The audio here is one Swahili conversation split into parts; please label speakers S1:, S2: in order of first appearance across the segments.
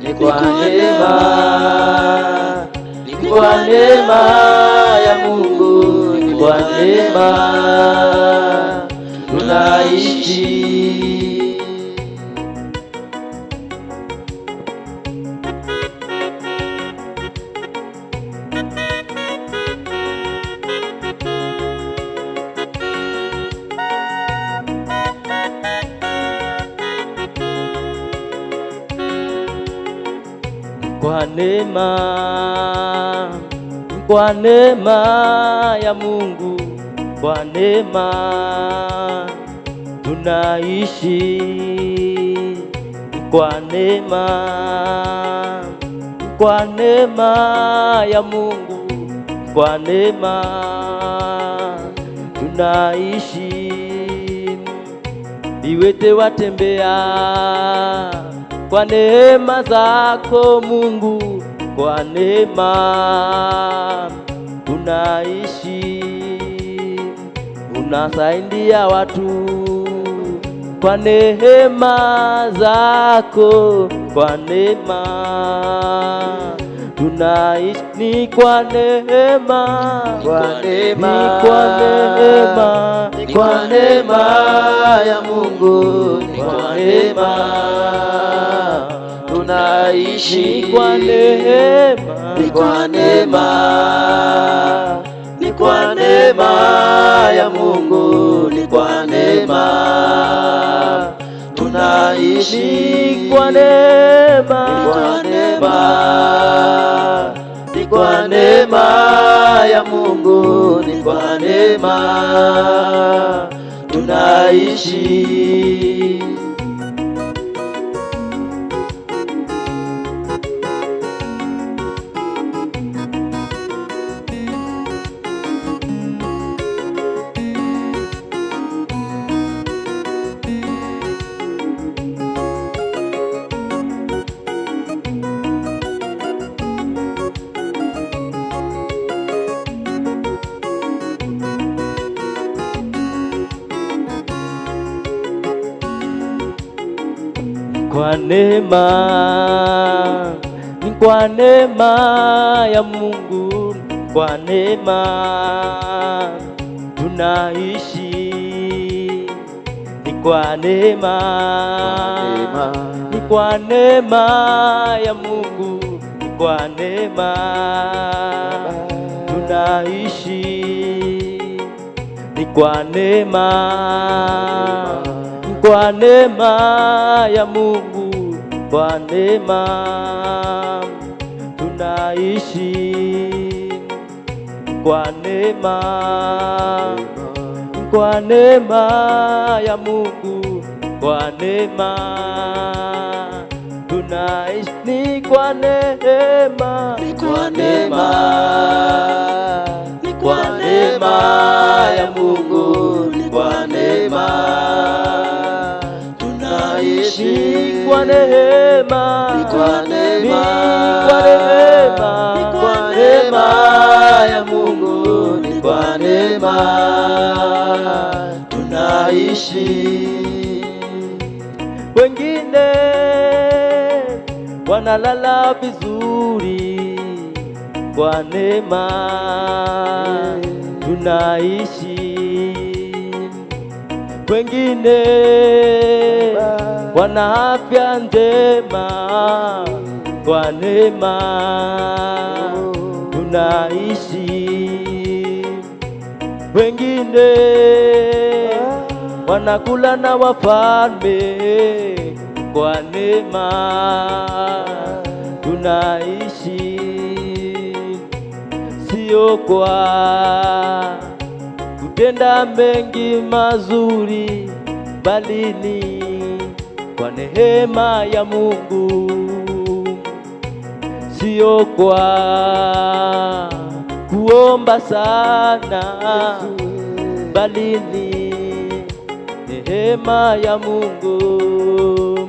S1: ni kwa neema, ni kwa neema ya Mungu, ni kwa neema tunaishi. Kwa neema, kwa neema ya Mungu, kwa neema tunaishi. Kwa neema, kwa neema ya Mungu, kwa neema tunaishi. Viwete watembea kwa neema zako Mungu, kwa neema unaishi. Unasaidia watu kwa neema zako, kwa neema tunaishi. Ni kwa neema,
S2: kwa neema,
S1: kwa neema,
S2: kwa neema ya Mungu, ni kwa neema tunaishi.
S1: Kwa neema,
S2: ni kwa neema, ni kwa neema ya Mungu, ni kwa neema tunaishi.
S1: Kwa neema,
S2: kwa neema, ni kwa neema ya Mungu, ni kwa neema tunaishi.
S1: Kwa neema, ni kwa neema ya Mungu, kwa neema tunaishi. Ni kwa neema, ni kwa neema ya Mungu, ni kwa neema tunaishi. Ni kwa neema, kwa neema ya Mungu, kwa neema tunaishi. Kwa neema, kwa neema ya Mungu, kwa neema tunaishi. Ni kwa neema,
S2: ni kwa neema, ni kwa neema ya Mungu, ni kwa neema tunaishi.
S1: Kwa neema,
S2: ni kwa neema,
S1: kwa neema,
S2: ni kwa neema ya Mungu, ni kwa neema tunaishi.
S1: Wengine wanalala vizuri, kwa neema tunaishi. Wengine wana afya njema, kwa neema tunaishi. Wengine wanakula na wafalme, kwa neema tunaishi. Sio kwa kutenda mengi mazuri, bali ni kwa neema ya Mungu. Sio kwa kuomba sana, bali ni neema ya Mungu.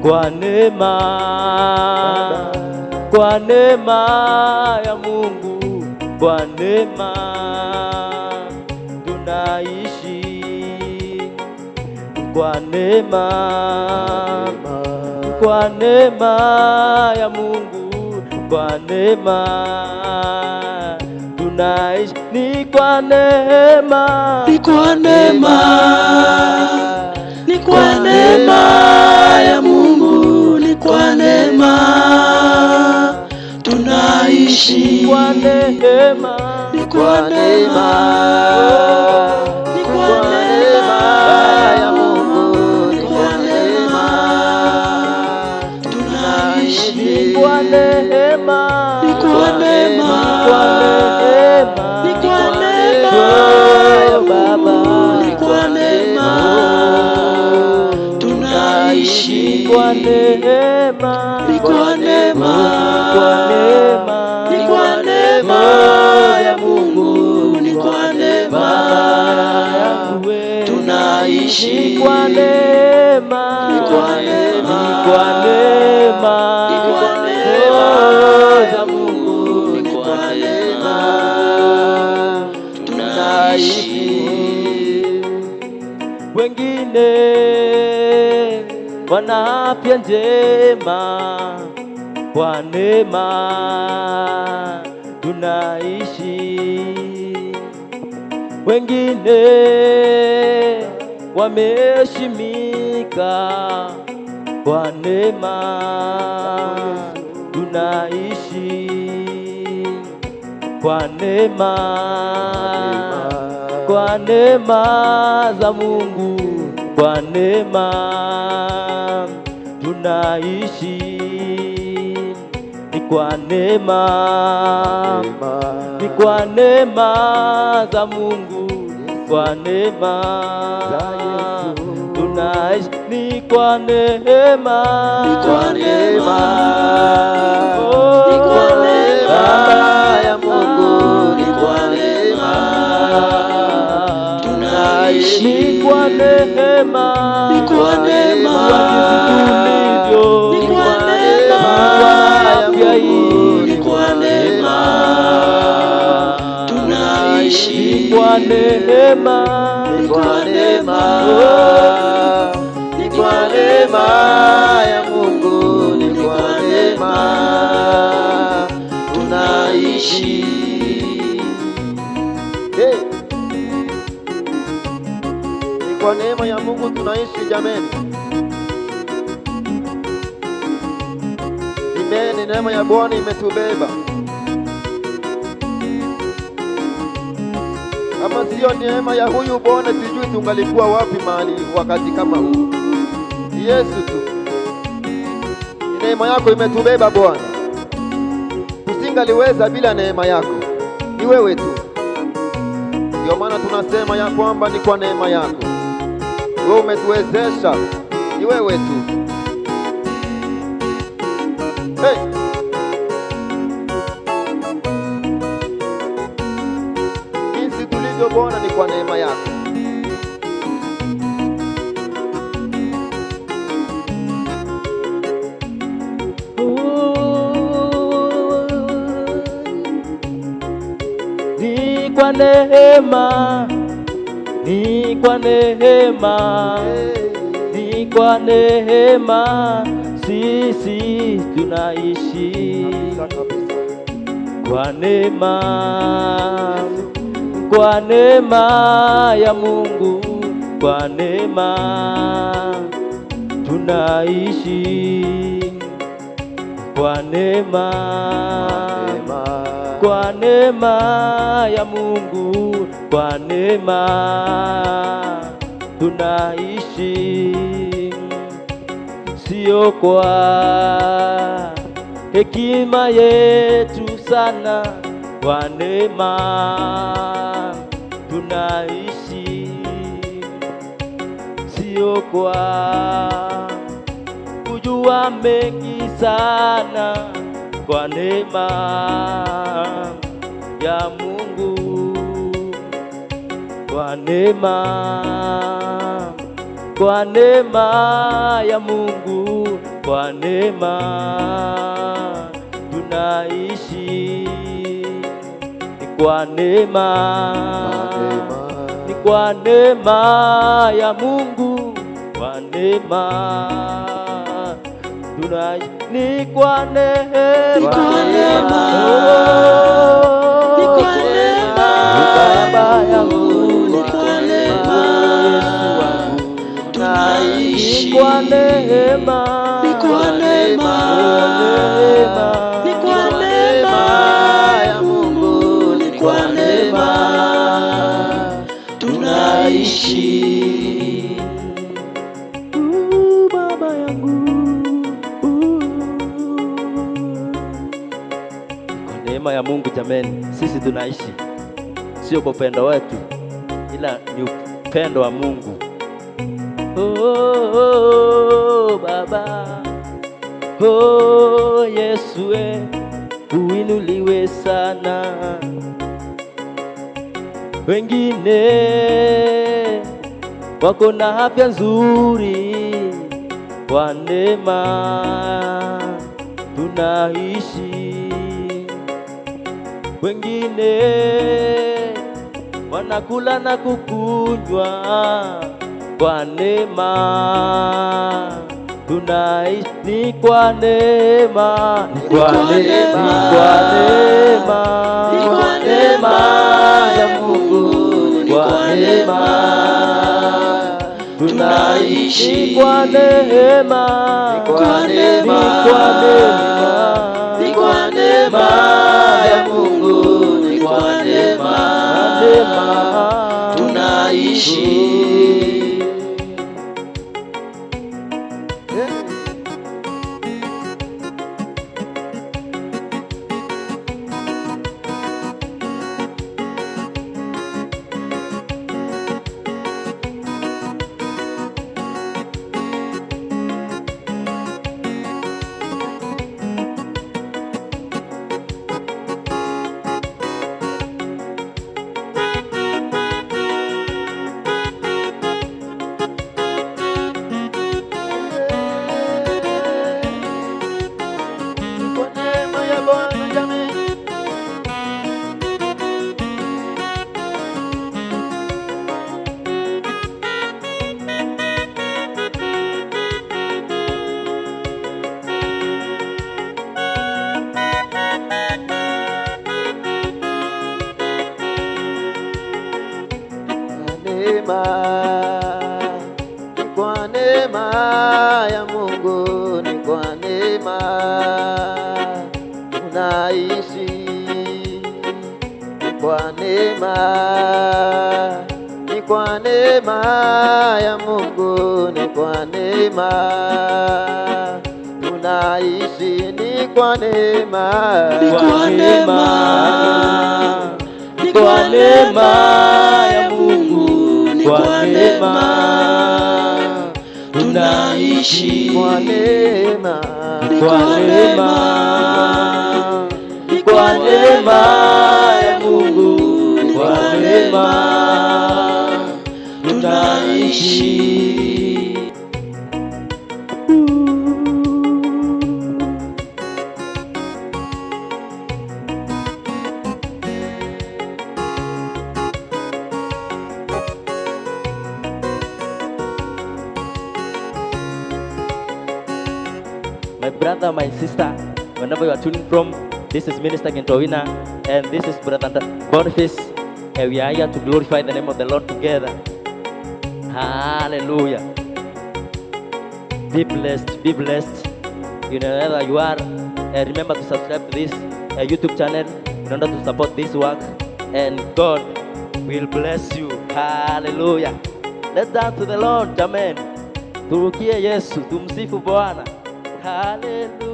S1: Kwa neema, kwa neema ya Mungu, kwa neema tunaishi. Kwa neema, kwa neema ya Mungu, kwa neema tunaishi, ni kwa neema,
S2: ni kwa neema, ni kwa neema ya Mungu, ni kwa neema tunaishi,
S1: kwa neema,
S2: ni kwa neema, ni kwa neema ya Mungu, ni kwa neema tunaishi,
S1: kwa neema,
S2: ni kwa neema,
S1: ni kwa neema,
S2: Baba, ni kwa neema tunaishi,
S1: kwa neema,
S2: ni kwa neema,
S1: ni kwa neema
S2: ya Mungu, ni kwa neema tunaishi,
S1: kwa neema,
S2: ni kwa neema,
S1: kwa neema,
S2: ni kwa neema ya Mungu, ni kwa neema tunaishi.
S1: Wengine wana afya njema, kwa neema tunaishi. Wengine wameheshimika, kwa neema tunaishi, kwa neema, kwa neema za Mungu, kwa neema tunaishi, ni kwa neema, ni kwa neema za Mungu, kwa neema tunaishi, ni kwa neema,
S2: ni kwa neema,
S1: ni kwa neema
S2: ya Mungu, ni kwa neema tunaishi,
S1: ni kwa neema,
S2: ni kwa neema,
S1: ni kwa neema ya Mungu,
S2: ni kwa neema tunaishi,
S1: ni kwa neema,
S2: ni kwa neema, ni kwa neema ya Mungu, ni kwa neema tunaishi.
S3: Hey. Ni kwa neema ya Mungu tunaishi jameni. Ni neema ya Bwana imetubeba. Kama siyo neema ya huyu Bwana, sijui tungalikuwa wapi mahali wakati kama huu. Yesu tu. Neema yako imetubeba Bwana. Tusingaliweza bila neema yako. Ni wewe tu. Ndio maana tunasema ya kwamba ni kwa neema yako. Wewe umetuwezesha. Ni wewe tu. Hey. Jinsi tulivyo Bwana ni kwa neema yako.
S1: Ni kwa neema, ni kwa neema, ni kwa neema sisi tunaishi, kwa neema, kwa neema ya Mungu, kwa neema tunaishi, kwa neema, kwa neema ya Mungu, kwa neema tunaishi, sio kwa hekima yetu sana, kwa neema tunaishi, sio kwa kujua mengi sana, kwa neema ya Mungu, kwa neema, kwa neema ya Mungu, kwa neema tunaishi, ni kwa neema, ni kwa neema ya Mungu, kwa neema tunaishi ni kwa neema,
S2: ni kwa neema,
S1: ni kwa neema, Baba yangu,
S2: ni kwa neema, tunaishi
S1: ni kwa neema,
S2: ni kwa neema, ni kwa neema ya Mungu, ni kwa neema tunaishi.
S1: Baba yangu, kwa neema ya Mungu jameni, sisi tunaishi, sio kwa upendo wetu, ila ni upendo wa Mungu. Oh, Baba, oh Yesu, uinuliwe sana. Wengine wako na afya nzuri, kwa neema tunaishi. Wengine wanakula na kukunywa, kwa neema tunaishi. Ni kwa neema, ni kwa neema, ni kwa neema ya Mungu, ni kwa neema tunaishi. Ni kwa neema, ni kwa neema,
S2: ni kwa neema ya Mungu, ni kwa neema tunaishi.
S3: Ni kwa neema ya Mungu, ni kwa neema tunaishi. Ni kwa neema, ni kwa neema ya Mungu, ni kwa neema tunaishi. Ni kwa neema,
S2: ni kwa neema,
S1: ni kwa neema ya Mungu, ni kwa neema tunaishi.
S3: Kwa neema,
S1: ni kwa neema, ni kwa neema ya Mungu, ni kwa neema tunaishi. My brother, my sister, whenever you are tuning from, this is Minister Gentowina, and this is Brother Boniface, and we are here to glorify the name of the Lord together. Hallelujah. Be blessed, be blessed. You know, wherever you are, and remember to subscribe to this YouTube channel in order to support this work, and God will bless you. Hallelujah. Let's dance to the Lord, amen. Turukie Yesu, tumsifu Bwana. Hallelujah.